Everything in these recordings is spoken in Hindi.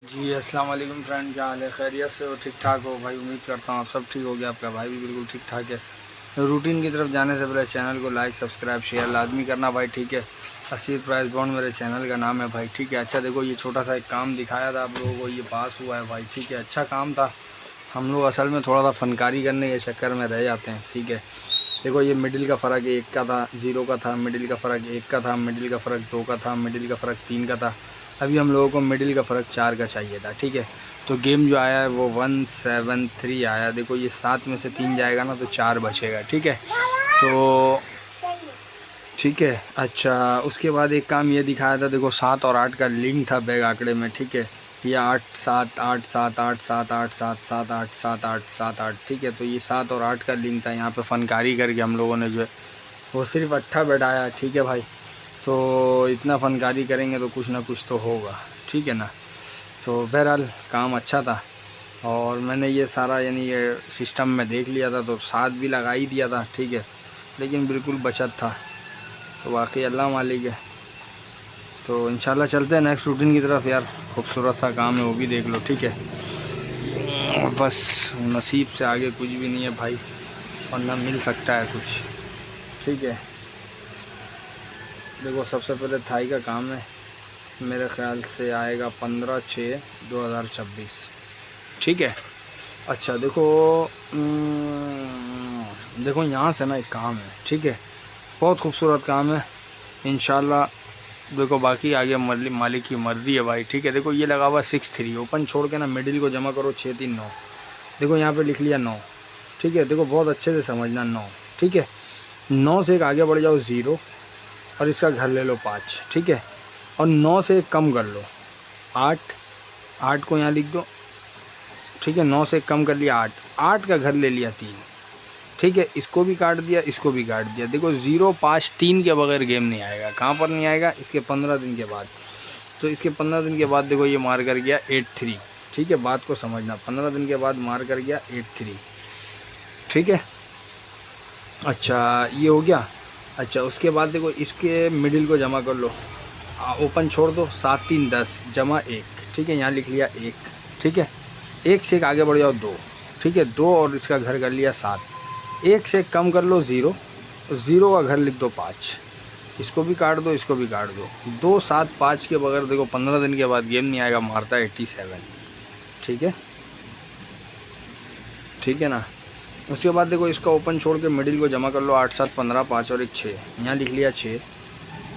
जी अस्सलाम वालेकुम फ्रेंड, क्या हाल है? खैरियत से हो? ठीक ठाक हो भाई? उम्मीद करता हूँ आप सब ठीक हो गया। आपका भाई भी बिल्कुल ठीक ठाक है। रूटीन की तरफ जाने से पहले चैनल को लाइक सब्सक्राइब शेयर लाजमी करना भाई, ठीक है। 80 प्राइस बॉन्ड मेरे चैनल का नाम है भाई, ठीक है। अच्छा देखो, ये छोटा सा एक काम दिखाया था आप लोगों को, ये पास हुआ है भाई, ठीक है। अच्छा काम था। हम लोग असल में थोड़ा सा फनकारी करने के चक्कर में रह जाते हैं, ठीक है। देखो, ये मिडिल का फ़र्क एक का था, 0 का था। मिडिल का फ़र्क 1 का था। मिडिल का फ़र्क 2 का था। मिडिल का फ़र्क 3 का था। अभी हम लोगों को मिडिल का फ़र्क 4 का चाहिए था, ठीक है। तो गेम जो आया है वो 173 आया। देखो, ये 7 में से 3 जाएगा ना तो 4 बचेगा, ठीक है। तो ठीक है। अच्छा, उसके बाद एक काम ये दिखाया था, देखो 7 और 8 का लिंक था बैग आंकड़े में, ठीक है। ये 8 7 8 7 8 7 8 7 7 8 7 8 7 8, ठीक है। तो ये 7 और 8 का लिंक था। यहाँ पे फनकारी करके हम लोगों ने जो है वो सिर्फ 8 बैठाया, ठीक है भाई। तो इतना फनकारी करेंगे तो कुछ ना कुछ तो होगा, ठीक है ना। तो बहरहाल काम अच्छा था और मैंने ये सारा यानी ये सिस्टम में देख लिया था, तो 7 भी लगा ही दिया था, ठीक है। लेकिन बिल्कुल बचत था, तो वाकई अल्लाह मालिक है। तो इंशाल्लाह चलते हैं नेक्स्ट रूटीन की तरफ यार। खूबसूरत सा काम है, वो भी देख लो, ठीक है। बस नसीब से आगे कुछ भी नहीं है भाई, वरना मिल सकता है कुछ, ठीक है। देखो, सबसे पहले थाई का काम है, मेरे ख़्याल से आएगा 15/6/2026, ठीक है। अच्छा देखो, देखो यहाँ से ना एक काम है, ठीक है। बहुत खूबसूरत काम है इंशाल्लाह। देखो बाकी आगे मालिक की मर्ज़ी है भाई, ठीक है। देखो ये लगा हुआ 6-3, ओपन छोड़ के ना मिडिल को जमा करो 6-3-9। देखो यहाँ पे लिख लिया 9, ठीक है। देखो बहुत अच्छे से समझना, 9, ठीक है। 9 से एक आगे बढ़ जाओ 0 और इसका घर ले लो 5, ठीक है। और 9 से एक कम कर लो 8, 8 को यहाँ लिख दो, ठीक है। 9 से कम कर लिया 8, 8 का घर ले लिया 3, ठीक है। इसको भी काट दिया, इसको भी काट दिया। देखो 0 5 3 के बगैर गेम नहीं आएगा। कहाँ पर नहीं आएगा? इसके 15 दिन के बाद। तो इसके 15 दिन के बाद देखो ये मार कर गया 8-3, ठीक है। बात को समझना, 15 दिन के बाद मार कर गया 8-3, ठीक है। अच्छा ये हो गया। अच्छा उसके बाद देखो इसके मिडिल को जमा कर लो, ओपन छोड़ दो, 7-3-10 जमा 1, ठीक है। यहाँ लिख लिया 1, ठीक है। 1 से एक आगे बढ़ जाओ 2, ठीक है। 2 और इसका घर कर लिया 7। 1 से कम कर लो 0, 0 का घर लिख दो 5, इसको भी काट दो, इसको भी काट दो। 2 7 5 के बगैर देखो 15 दिन के बाद गेम नहीं आएगा, मारता है 87, ठीक है, ठीक है ना। उसके बाद देखो इसका ओपन छोड़ के मिडिल को जमा कर लो, 8 7 15, 5 और 1 6, यहाँ लिख लिया 6,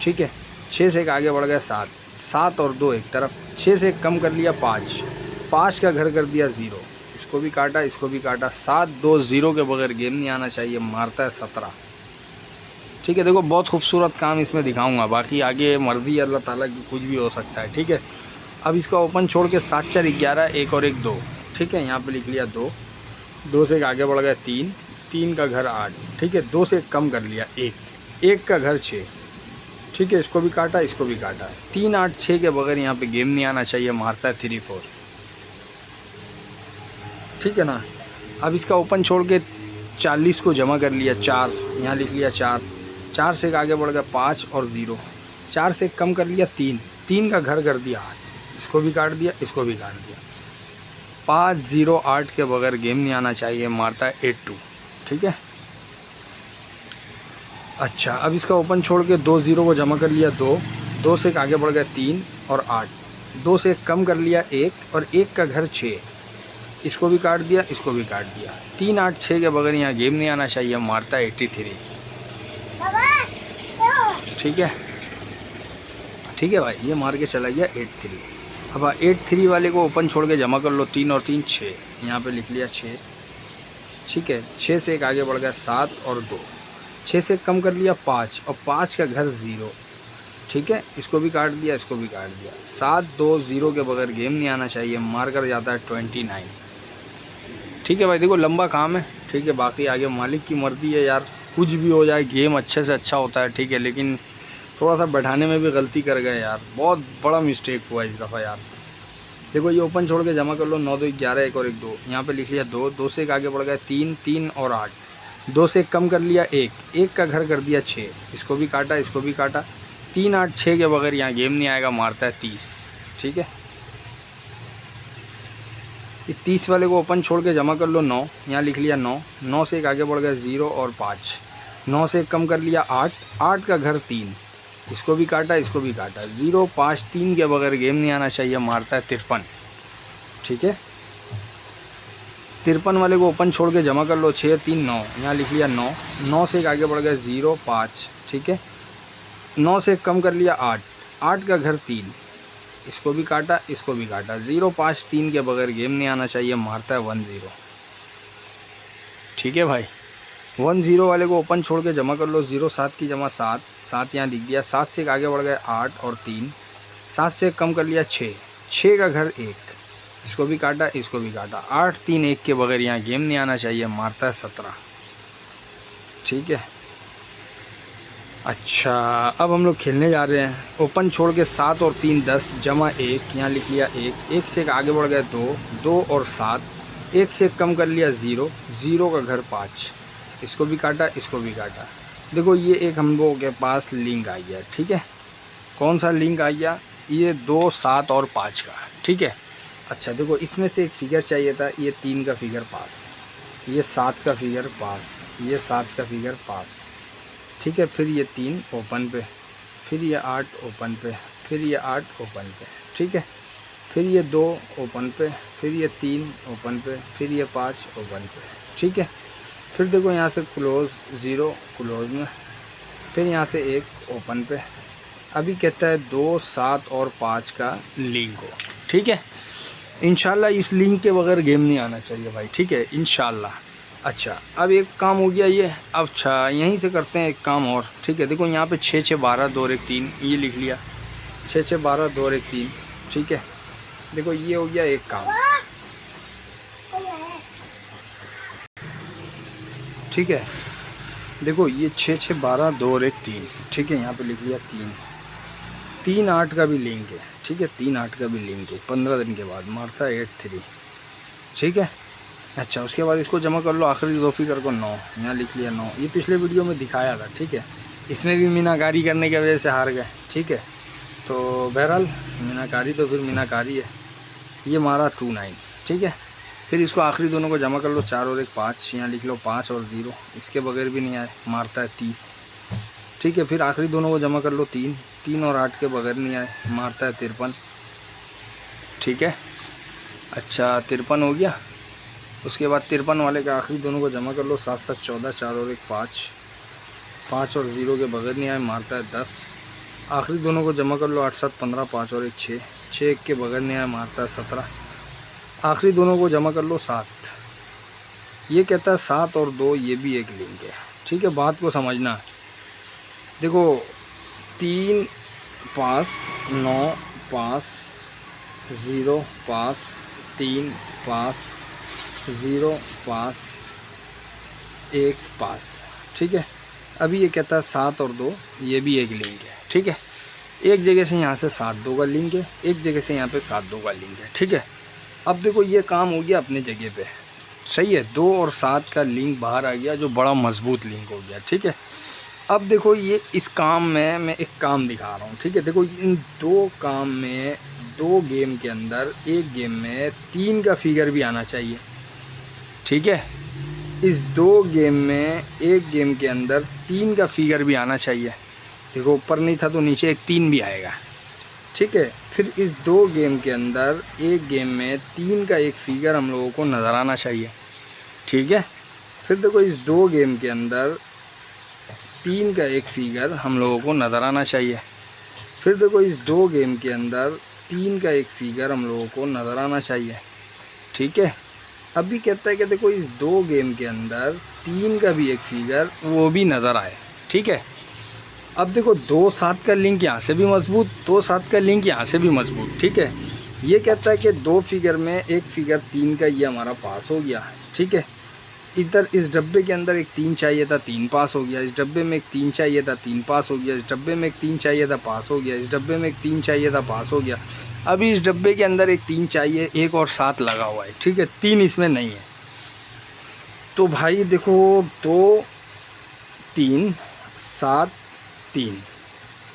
ठीक है। 6 से एक आगे बढ़ गया 7, 7 और 2 एक तरफ, 6 से एक कम कर लिया 5, 5 का घर कर दिया 0, इसको भी काटा, इसको भी काटा। 7 2 0 के बगैर गेम नहीं आना चाहिए, मारता है 17, ठीक है। देखो बहुत खूबसूरत काम इसमें दिखाऊंगा, बाकी आगे मर्ज़ी अल्लाह ताला की, कुछ भी हो सकता है, ठीक है। अब इसका ओपन छोड़ के 7 4 11, 1 और 1 2, ठीक है। यहाँ पे लिख लिया 2, 2 से एक आगे बढ़ गया 3, 3 का घर 8, ठीक है। 2 से एक कम कर लिया 1, 1 का घर 6, ठीक है। इसको भी काटा, इसको भी काटा। 3 8 6 के बगैर यहाँ पे गेम नहीं आना चाहिए, मारता है 3 4, ठीक है ना। अब इसका ओपन छोड़ के 40 को जमा कर लिया 4, यहाँ लिख लिया 4, 4 से एक आगे बढ़ गया 5 और 0, 4 से कम कर लिया 3, 3 का घर कर दिया 8, इसको भी काट दिया, इसको भी काट दिया। 5 0 8 के बगैर गेम नहीं आना चाहिए, मारता है 8 2, ठीक है। अच्छा अब इसका ओपन छोड़ के 2 0 को जमा कर लिया 2, 2 से एक आगे बढ़ गया 3 और 8, 2 से एक कम कर लिया 1 और 1 का घर 6, इसको भी काट दिया, इसको भी काट दिया। 3 8 6 के बगैर यहाँ गेम नहीं आना चाहिए, मारता है 83, ठीक है, ठीक है भाई। ये मार के चला गया 83। अब 83 वाले को ओपन छोड़ के जमा कर लो, 3 और 3 6, यहाँ पे लिख लिया 6, ठीक है। 6 से एक आगे बढ़ गया 7 और 2, 6 से कम कर लिया 5 और 5 का घर 0, ठीक है। इसको भी काट दिया, इसको भी काट दिया। 7 2 0 के बगैर गेम नहीं आना चाहिए, मार कर जाता है 29, ठीक है भाई। देखो लंबा काम है, ठीक है। बाकी आगे मालिक की मर्ज़ी है यार, कुछ भी हो जाए, गेम अच्छे से अच्छा होता है, ठीक है। लेकिन थोड़ा सा बैठाने में भी गलती कर गए यार, बहुत बड़ा मिस्टेक हुआ इस दफ़ा यार। देखो ये ओपन छोड़ के जमा कर लो, 9 2 11, 1 और 1 2, यहाँ पे लिख लिया 2, 2 से एक आगे बढ़ गया 3, 3 और 8, 2 से एक कम कर लिया 1, 1 का घर कर दिया 6, इसको भी काटा, इसको भी काटा। 3 8 6 के बगैर यहाँ गेम नहीं आएगा, मारता है 30, ठीक है। ये 30 वाले को ओपन छोड़ के जमा कर लो 9, यहाँ लिख लिया 9, 9 से एक आगे बढ़ गया 0 और 5, 9 से एक कम कर लिया 8, 8 का घर 3, इसको भी काटा इसको भी काटा, 0 5 3 के बगैर गेम नहीं आना चाहिए, मारता है 53। ठीक है, 53 वाले को ओपन छोड़ के जमा कर लो 6 3 9, यहाँ लिख लिया 9, 9 से एक आगे बढ़ गया 0 5। ठीक है, 9 से एक कम कर लिया 8, 8 का घर 3, इसको भी काटा इसको भी काटा, 0 5 3 के बगैर गेम नहीं आना चाहिए, मारता है 10। ठीक है भाई, 10 वाले को ओपन छोड़ के जमा कर लो 0 7 की जमा 7, 7 यहाँ लिख दिया, 7 से एक आगे बढ़ गए 8 और 3, 7 से एक कम कर लिया 6, 6 का घर 1, इसको भी काटा इसको भी काटा, 8 3 1 के बगैर यहाँ गेम नहीं आना चाहिए, मारता है 17। ठीक है, अच्छा अब हम लोग खेलने जा रहे हैं। ओपन छोड़ के 7 और 3 10 जमा 1, यहाँ लिख लिया 1, 1 से एक आगे बढ़ गए 2, 2 और 7, 1 से कम कर लिया 0, 0 का घर 5, इसको भी काटा इसको भी काटा। देखो ये एक हम लोगों के पास लिंक आ गया। ठीक है, कौन सा लिंक आ गया? ये 2 7 और 5 का। ठीक है, अच्छा देखो इसमें से एक फिगर चाहिए था, ये 3 का फिगर पास, ये 7 का फिगर पास, ये 7 का फिगर पास। ठीक है, फिर ये 3 ओपन पे, फिर ये 8 ओपन पे, फिर ये 8 ओपन पे। ठीक है, फिर ये 2 ओपन पे, फिर ये 3 ओपन पे, फिर ये 5 ओपन पे। ठीक है, फिर देखो यहाँ से क्लोज 0 क्लोज में, फिर यहाँ से 1 ओपन पे। अभी कहता है 2 7 और 5 का लिंक हो। ठीक है, इंशाल्लाह इस लिंक के बगैर गेम नहीं आना चाहिए भाई। ठीक है, इंशाल्लाह। अच्छा अब एक काम हो गया ये, अब अच्छा यहीं से करते हैं एक काम और। ठीक है, देखो यहाँ पे 6 6 12 2 और 1 3, ये लिख लिया 6 6 12 2 और 1 3। ठीक है, देखो ये हो गया एक काम। ठीक है, देखो ये 6 6 12 2 और 1 3। ठीक है, यहाँ पे लिख लिया 3 3 8 का भी लिंक है। ठीक है, 3 8 का भी लिंक है, 15 दिन के बाद मारता है 8 3। ठीक है, अच्छा उसके बाद इसको जमा कर लो आखिरी 2 फिगर को 9, यहाँ लिख लिया 9। ये पिछले वीडियो में दिखाया था। ठीक है, इसमें भी मीनाकारी करने की वजह से हार गए। ठीक है, तो बहरहाल मीनाकारी तो फिर मीनाकारी है, ये मारा 2 9। ठीक है, फिर इसको आखिरी दोनों को जमा कर लो 4 और 1 5, यहाँ लिख लो 5 और 0, इसके बगैर भी नहीं आए, मारता है 30। ठीक है, फिर आखिरी दोनों को जमा कर लो 3 3 और 8 के बगैर नहीं आए, मारता है 53। ठीक है, अच्छा 53 हो गया। उसके बाद 53 वाले के आखिरी दोनों को जमा कर लो 7 7 14, 4 और 1 5, 5 और 0 के बगैर नहीं आए, मारता है 10। आखिरी दोनों को जमा कर लो 8 7 15, 5 और 1 6, 6 1 के बगैर नहीं आए, मारता है 17। आखिरी दोनों को जमा कर लो 7, ये कहता है 7 और 2, ये भी एक लिंक है। ठीक है, बात को समझना। देखो 3 पास 9 पास 0 पास 3 पास 0 पास 1 पास। ठीक है, अभी ये कहता है 7 और 2, ये भी एक लिंक है। ठीक है, एक जगह से यहाँ से 7 2 का लिंक है, एक जगह से यहाँ पे 7 2 का लिंक है। ठीक है, अब देखो ये काम हो गया अपने जगह पे, सही है। 2 और 7 का लिंक बाहर आ गया, जो बड़ा मजबूत लिंक हो गया। ठीक है, अब देखो ये इस काम में मैं एक काम दिखा रहा हूँ। ठीक है, देखो इन 2 काम में, 2 गेम के अंदर एक गेम में 3 का फिगर भी आना चाहिए। ठीक है, इस 2 गेम में एक गेम के अंदर 3 का फिगर भी आना चाहिए। देखो ऊपर नहीं था तो नीचे एक 3 भी आएगा। ठीक है, फिर इस 2 गेम के अंदर एक गेम में 3 का एक फिगर हम लोगों को नज़र आना चाहिए। ठीक है, फिर देखो इस 2 गेम के अंदर 3 का एक फिगर हम लोगों को नज़र आना चाहिए। फिर देखो इस 2 गेम के अंदर 3 का एक फिगर हम लोगों को नज़र आना चाहिए। ठीक है, अभी कहता है कि देखो इस 2 गेम के अंदर 3 का भी एक फिगर वो भी नज़र आए। ठीक है, अब देखो 2 7 का लिंक यहाँ से भी मजबूत, 2 7 का लिंक यहाँ से भी मजबूत। ठीक है, ये कहता है कि 2 फिगर में एक फिगर 3 का, ये हमारा पास हो गया। ठीक है, इधर इस डब्बे के अंदर एक 3 चाहिए था, 3 पास हो गया। इस डब्बे में एक 3 चाहिए था, 3 पास हो गया। इस डब्बे में एक 3 चाहिए था, पास हो गया। इस डब्बे में एक 3 चाहिए था, पास हो गया। अभी इस डब्बे के अंदर एक 3 चाहिए, 1 और 7 लगा हुआ है। ठीक है, 3 इसमें नहीं है। तो भाई देखो 2 3 7 3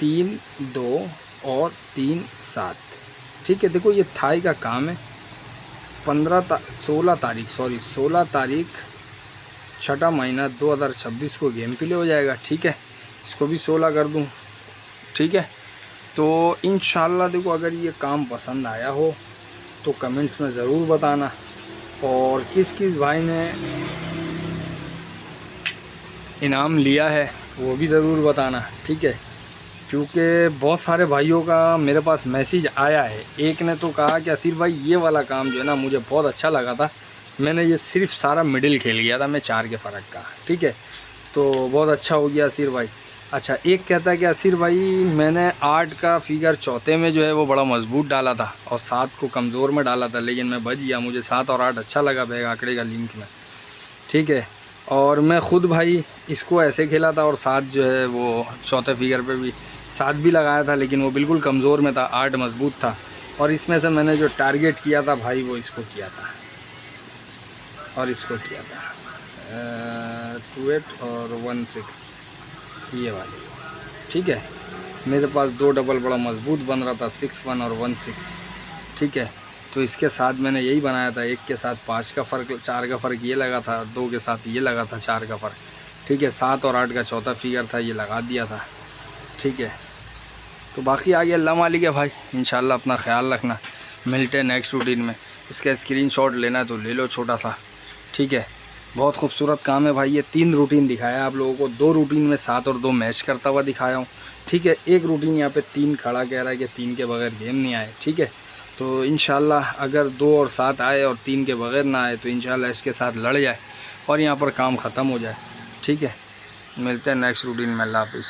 3 2 और 3 7। ठीक है, देखो ये थाई का काम है। 16 तारीख 6 महीना 2026 को गेम प्ले हो जाएगा। ठीक है, इसको भी 16 कर दूँ। ठीक है, तो इंशाल्लाह देखो अगर ये काम पसंद आया हो तो कमेंट्स में ज़रूर बताना, और किस किस भाई ने इनाम लिया है वो भी ज़रूर बताना। ठीक है, क्योंकि बहुत सारे भाइयों का मेरे पास मैसेज आया है। एक ने तो कहा कि असीर भाई ये वाला काम जो है ना मुझे बहुत अच्छा लगा था, मैंने ये सिर्फ सारा मिडिल खेल गया था मैं 4 के फ़र्क का। ठीक है, तो बहुत अच्छा हो गया असीर भाई। अच्छा, एक कहता है कि असीर भाई मैंने 8 का फिगर चौथे में जो है वो बड़ा मजबूत डाला था और 7 को कमज़ोर में डाला था, लेकिन मैं बच गया। मुझे 7 और 8 अच्छा लगा बैग आंकड़े का लिंक में। ठीक है, और मैं ख़ुद भाई इसको ऐसे खेला था और 7 जो है वो चौथे फिगर पे भी 7 भी लगाया था, लेकिन वो बिल्कुल कमज़ोर में था, 8 मजबूत था। और इसमें से मैंने जो टारगेट किया था भाई वो इसको किया था और इसको किया था 28 और 16 ये वाले। ठीक है, मेरे पास 2 डबल बड़ा मजबूत बन रहा था, 61 और 16। ठीक है, तो इसके साथ मैंने यही बनाया था। 1 के साथ 5 का फ़र्क, 4 का फ़र्क ये लगा था, 2 के साथ ये लगा था 4 का फ़र्क। ठीक है, 7 और 8 का चौथा फिगर था, ये लगा दिया था। ठीक है, तो बाकी आगे अल्लाह मालिक है भाई। इंशाल्लाह अपना ख्याल रखना, मिलते हैं नेक्स्ट रूटीन में। इसका स्क्रीनशॉट लेना तो ले लो छोटा सा। ठीक है, बहुत खूबसूरत काम है भाई। ये 3 रूटीन दिखाया आप लोगों को, 2 रूटीन में 7 और 2 मैच करता हुआ दिखाया हूँ। ठीक है, एक रूटीन यहाँ पे 3 खड़ा कह रहा है कि 3 के बगैर गेम नहीं आए। ठीक है, तो इंशाल्लाह अगर 2 और 7 आए और 3 के बगैर ना आए तो इंशाल्लाह इसके साथ लड़ जाए और यहाँ पर काम ख़त्म हो जाए। ठीक है, मिलते हैं नेक्स्ट रूटीन में। अल्लाह हाफिज़।